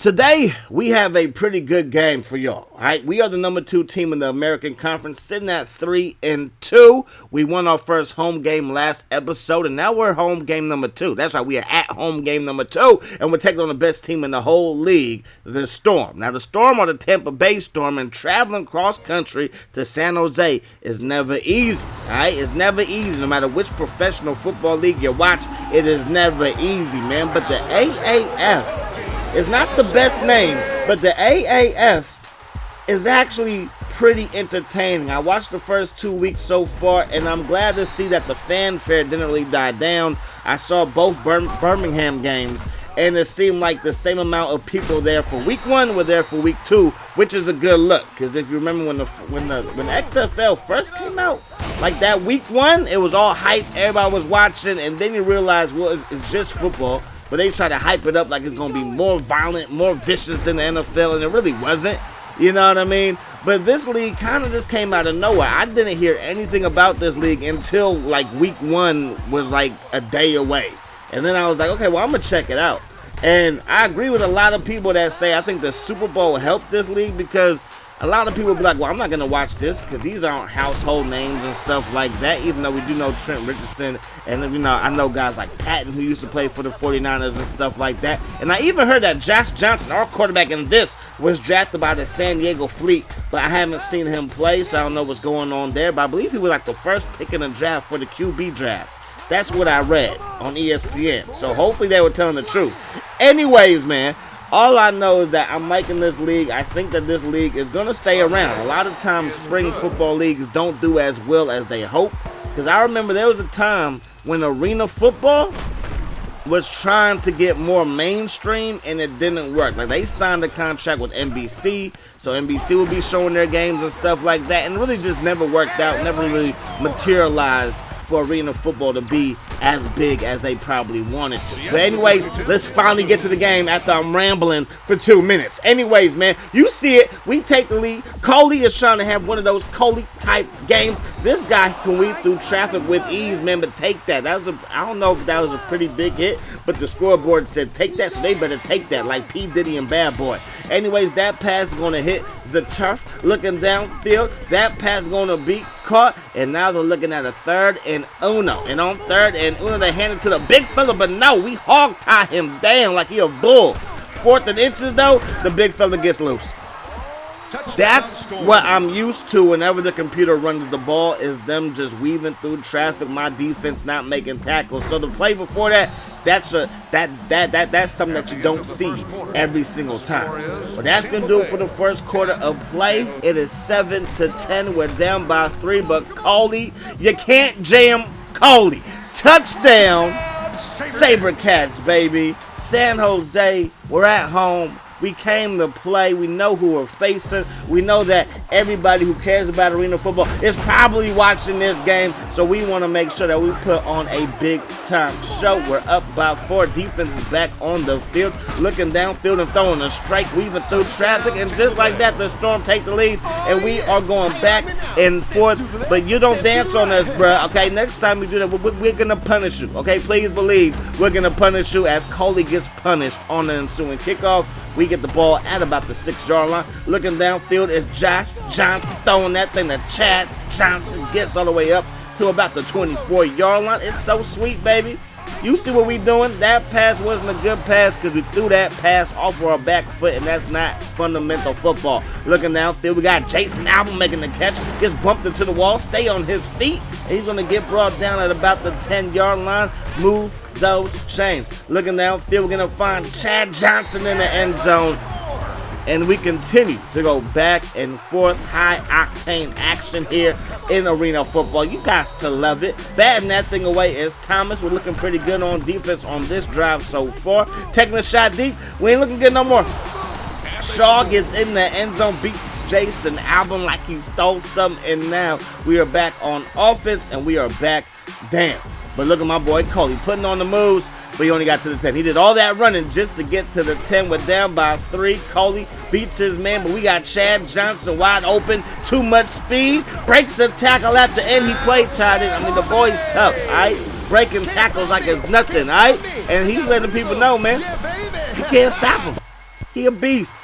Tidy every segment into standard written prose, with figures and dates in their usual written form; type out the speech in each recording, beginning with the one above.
Today, we have a pretty good game for y'all. All right, we are the number 2 team in the American Conference, sitting at 3-2. We won our first home game last episode, and now we're home game number 2. That's right, we are at home game number 2, and we're taking on the best team in the whole league, the Storm. Now, the Storm are the Tampa Bay Storm, and traveling cross country to San Jose is never easy. All right, it's never easy. No matter which professional football league you watch, it is never easy, man. But the AAF. It's not the best name, but the AAF is actually pretty entertaining. I watched the first 2 weeks so far, and I'm glad to see that the fanfare didn't really die down. I saw both Birmingham games, and it seemed like the same amount of people there for week 1 were there for week 2, which is a good look. Because if you remember when the XFL first came out, like that week 1, it was all hype, everybody was watching, and then you realize, well, it's just football. But they try to hype it up like it's going to be more violent, more vicious than the NFL, and it really wasn't. You know what I mean? But this league kind of just came out of nowhere. I didn't hear anything about this league until like week 1 was like a day away. And then I was like, okay, well, I'm going to check it out. And I agree with a lot of people that say I think the Super Bowl helped this league because a lot of people be like, well, I'm not going to watch this because these aren't household names and stuff like that, even though we do know Trent Richardson, and, you know, I know guys like Patton who used to play for the 49ers and stuff like that. And I even heard that Josh Johnson, our quarterback in this, was drafted by the San Diego Fleet, but I haven't seen him play, so I don't know what's going on there. But I believe he was like the first pick in the draft for the QB draft. That's what I read on ESPN. So hopefully they were telling the truth. Anyways, man. All I know is that I'm liking this league. I think that this league is going to stay around. A lot of times spring football leagues don't do as well as they hope. Because I remember there was a time when arena football was trying to get more mainstream and it didn't work. Like they signed a contract with NBC, so NBC would be showing their games and stuff like that. And it really just never worked out, never really materialized for arena football to be as big as they probably wanted to. But anyways, let's finally get to the game after I'm rambling for 2 minutes. Anyways, man, you see it. We take the lead. Coley is trying to have one of those Coley-type games. This guy can weave through traffic with ease, man, but take that. I don't know if that was a pretty big hit, but the scoreboard said take that, so they better take that, like P. Diddy and Bad Boy. Anyways, that pass is going to hit the turf. Looking downfield, that pass is going to be caught, and now they're looking at a 3rd and Uno. And on 3rd and Uno, they hand it to the big fella, but no, we hog tie him down like he a bull. 4th and inches, though, the big fella gets loose. That's what I'm used to whenever the computer runs the ball, is them just weaving through traffic, my defense not making tackles. So the play before that, that's something that you don't see every single time. But that's going to do it for the first quarter of play. It is 7-10. We're down by 3, but Coley, you can't jam Coley. Touchdown, SaberCats, baby. San Jose, we're at home. We came to play. We know who we're facing. We know that everybody who cares about arena football is probably watching this game. So we want to make sure that we put on a big-time show. We're up by 4. Defense is back on the field, looking downfield and throwing a strike, weaving through traffic. And just like that, the Storm take the lead. And we are going back and forth. But you don't dance on us, bruh. Okay, next time we do that, we're going to punish you. Okay, please believe we're going to punish you as Coley gets punished on the ensuing kickoff. We get the ball at about the 6-yard line. Looking downfield is Josh Johnson throwing that thing to Chad Johnson. Gets all the way up to about the 24-yard line. It's so sweet, baby. You see what we doing? That pass wasn't a good pass because we threw that pass off of our back foot, and that's not fundamental football. Looking downfield, we got Jason Album making the catch. Gets bumped into the wall. Stay on his feet. And he's going to get brought down at about the 10-yard line. Move those chains. Looking downfield, we're going to find Chad Johnson in the end zone. And we continue to go back and forth. High-octane action here in arena football. You guys to love it. Batting that thing away is Thomas. We're looking pretty good on defense on this drive so far. Taking a shot deep. We ain't looking good no more. Shaw gets in the end zone, beats Jason Album like he stole something, and now we are back on offense, and we are back down. But look at my boy Coley putting on the moves, but he only got to the 10. He did all that running just to get to the 10. We're down by 3. Coley beats his man, but we got Chad Johnson wide open. Too much speed. Breaks a tackle at the end. He played tight end. I mean, the boy's tough, all right? Breaking tackles like it's nothing, all right? And he's letting people know, man, you can't stop him. He a beast.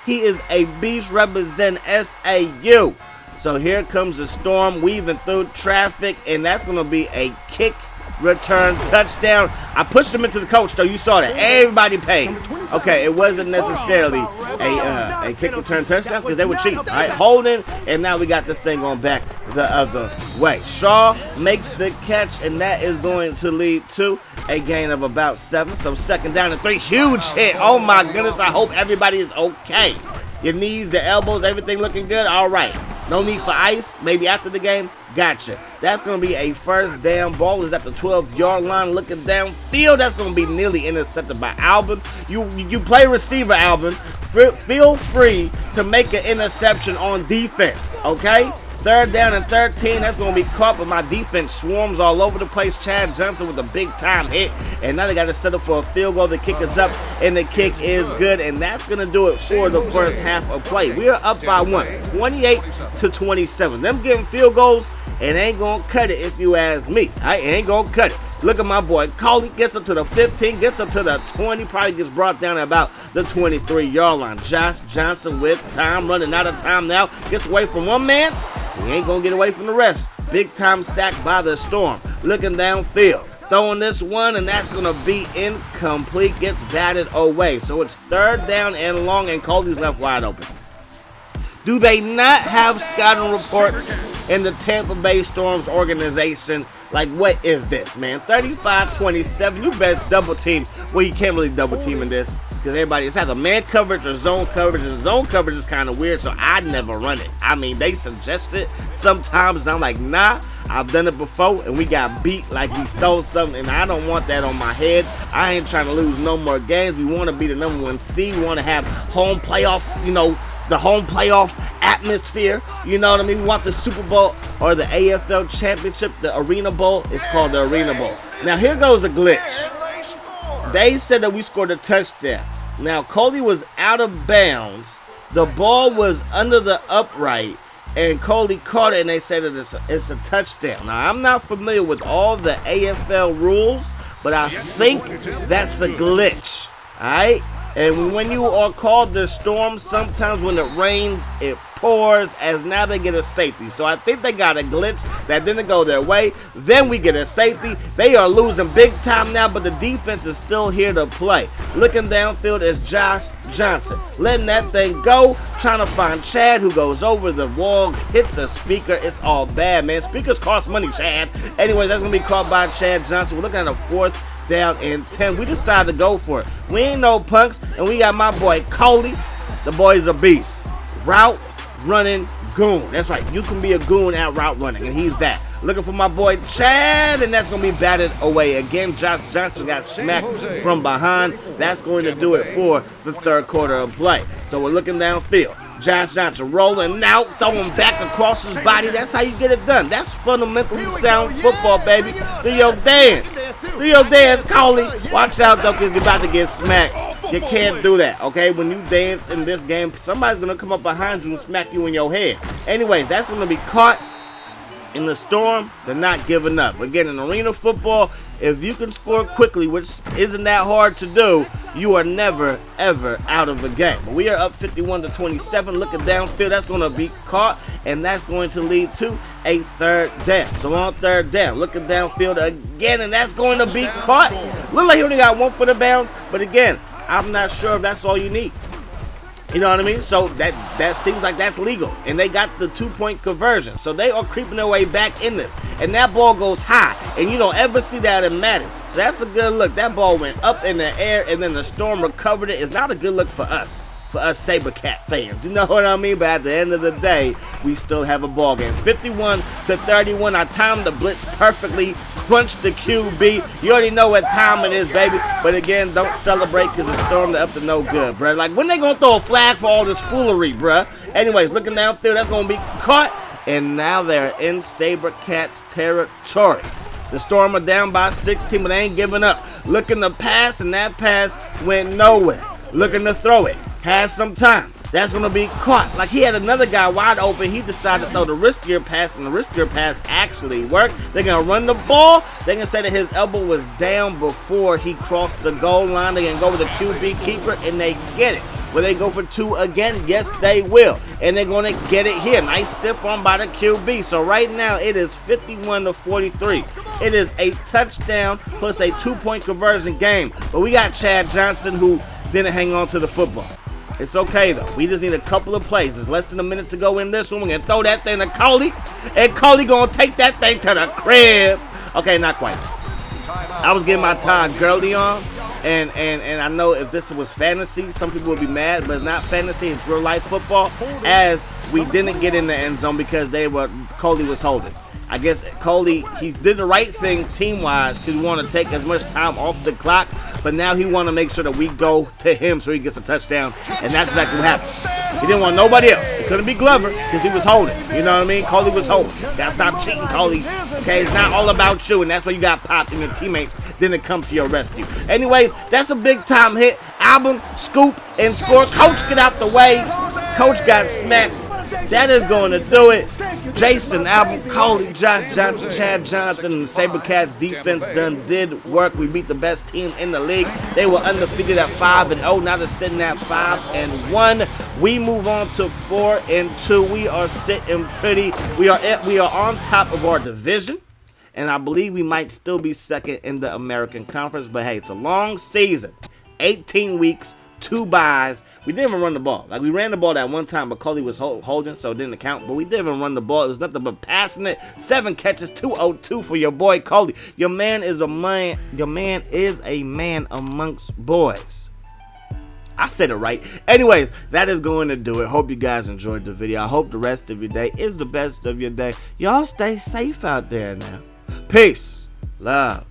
He is a beast representing SAU. So here comes the Storm weaving through traffic, and that's going to be a kick return touchdown. I pushed him into the coach, though. You saw that. Everybody pays. Okay, it wasn't necessarily a kick return touchdown because they were cheap. All right, holding, and now we got this thing going back the other way. Shaw makes the catch, and that is going to lead to a gain of about 7. So 2nd down and 3. Huge hit. Oh, my goodness. I hope everybody is okay. Your knees, the elbows, everything looking good? All right. No need for ice. Maybe after the game. Gotcha. That's going to be a 1st down. Ball is at the 12-yard line looking downfield. That's going to be nearly intercepted by Alvin. You play receiver, Alvin. Feel free to make an interception on defense, okay? 3rd down and 13. That's going to be caught, but my defense swarms all over the place. Chad Johnson with a big-time hit, and now they got to settle for a field goal. The kick is up, and the kick is good, and that's going to do it for the first half of play. We are up by 1, 28-27. Them getting field goals, it ain't going to cut it if you ask me. It ain't going to cut it. Look at my boy Coley, gets up to the 15, gets up to the 20, probably gets brought down at about the 23-yard line. Josh Johnson with time, running out of time now, gets away from one man. He ain't going to get away from the rest. Big time sack by the Storm. Looking downfield. Throwing this one, and that's going to be incomplete. Gets batted away. So it's 3rd down and long, and Coley's left wide open. Do they not have scouting reports in the Tampa Bay Storm's organization? Like, what is this, man? 35-27. You best double team. Well, you can't really double team in this because everybody is either man coverage or zone coverage, and zone coverage is kind of weird, so I never run it. I mean, they suggest it sometimes, and I'm like, nah, I've done it before, and we got beat like we stole something, and I don't want that on my head. I ain't trying to lose no more games. We want to be the #1 seed. We want to have home playoff, the home playoff atmosphere, you know what I mean? We want the Super Bowl or the AFL Championship, the Arena Bowl. It's called the Arena Bowl. Now, here goes a glitch. They said that we scored a touchdown. Now, Coley was out of bounds. The ball was under the upright, and Coley caught it, and they said that it's a touchdown. Now, I'm not familiar with all the AFL rules, but I think that's a glitch, all right? And when you are called the Storm, sometimes when it rains, it pours, as now they get a safety. So I think they got a glitch that didn't go their way. Then we get a safety. They are losing big time now, but the defense is still here to play. Looking downfield is Josh Johnson. Letting that thing go, trying to find Chad, who goes over the wall, hits the speaker. It's all bad, man. Speakers cost money, Chad. Anyways, that's going to be caught by Chad Johnson. We're looking at a 4th down and 10. We decided to go for it. We ain't no punks, and we got my boy Coley. The boy's a beast. Route running goon. That's right. You can be a goon at route running, and he's that. Looking for my boy Chad, and that's going to be batted away again. Josh Johnson got smacked from behind. That's going to do it for the 3rd quarter of play. So we're looking downfield. Josh Johnson rolling out, throwing back across his body. That's how you get it done. That's fundamentally sound football, baby. Do your dance. Do your dance, Coley. Watch out, though, because you're about to get smacked. You can't do that, okay? When you dance in this game, somebody's going to come up behind you and smack you in your head. Anyways, that's going to be caught. In the Storm, they're not giving up. Again, in arena football, if you can score quickly, which isn't that hard to do, you are never, ever out of the game. But we are up 51-27. Looking downfield, that's going to be caught, and that's going to lead to a 3rd down. So on 3rd down, looking downfield again, and that's going to be caught. Look like he only got 1 foot of bounds, but again, I'm not sure if that's all you need. You know what I mean? So that seems like that's legal. And they got the 2-point conversion. So they are creeping their way back in this. And that ball goes high. And you don't ever see that in Madden. So that's a good look. That ball went up in the air, and then the Storm recovered it. It's not a good look for us. For us SaberCat fans. You know what I mean? But at the end of the day, we still have a ball game. 51-31. I timed the blitz perfectly. Punched the QB. You already know what time it is, baby. But again, don't celebrate because the Storm, they're up to no good, bruh. Like, when they going to throw a flag for all this foolery, bruh? Anyways, looking downfield, that's going to be caught. And now they're in SaberCat's territory. The Storm are down by 16, but they ain't giving up. Looking to pass, and that pass went nowhere. Looking to throw it. Has some time. That's going to be caught. Like, he had another guy wide open. He decided to throw the riskier pass, and the riskier pass actually worked. They're going to run the ball. They're going to say that his elbow was down before he crossed the goal line. They're going to go with the QB keeper, and they get it. Will they go for 2 again? Yes, they will. And they're going to get it here. Nice stiff arm by the QB. So right now it is 51-43. It is a touchdown plus a 2-point conversion game. But we got Chad Johnson who didn't hang on to the football. It's okay though. We just need a couple of plays. There's less than a minute to go in this one. We're gonna throw that thing to Coley, and Coley gonna take that thing to the crib. Okay, not quite. I was getting my Todd Gurley on, and I know if this was fantasy, some people would be mad, but it's not fantasy. It's real life football. As we didn't get in the end zone because Coley was holding. I guess Coley, he did the right thing team-wise because we want to take as much time off the clock, but now he want to make sure that we go to him so he gets a touchdown, and that's exactly what happened. He didn't want nobody else. It couldn't be Glover because he was holding. You know what I mean? Coley was holding. Gotta stop cheating, Coley. Okay, it's not all about you, and that's why you got popped and your teammates didn't come to your rescue. Anyways, that's a big-time hit. Album, scoop, and score. Coach, get out the way. Coach got smacked. That is going to do it. Jason, Album, Coley, Josh Johnson, Chad Johnson, and the SaberCats defense did work. We beat the best team in the league. They were undefeated at 5-0. Now they're sitting at 5-1. We move on to 4-2. We are sitting pretty. We are on top of our division, and I believe we might still be second in the American Conference. But hey, it's a long season, 18 weeks. 2 buys. We didn't even run the ball. Like, we ran the ball that one time, but Coley was holding, so it didn't count. But we didn't even run the ball. It was nothing but passing it. 7 catches, 202 for your boy Coley. Your man is a man. Your man is a man amongst boys. I said it right. Anyways, that is going to do it. Hope you guys enjoyed the video. I hope the rest of your day is the best of your day. Y'all stay safe out there now. Peace. Love.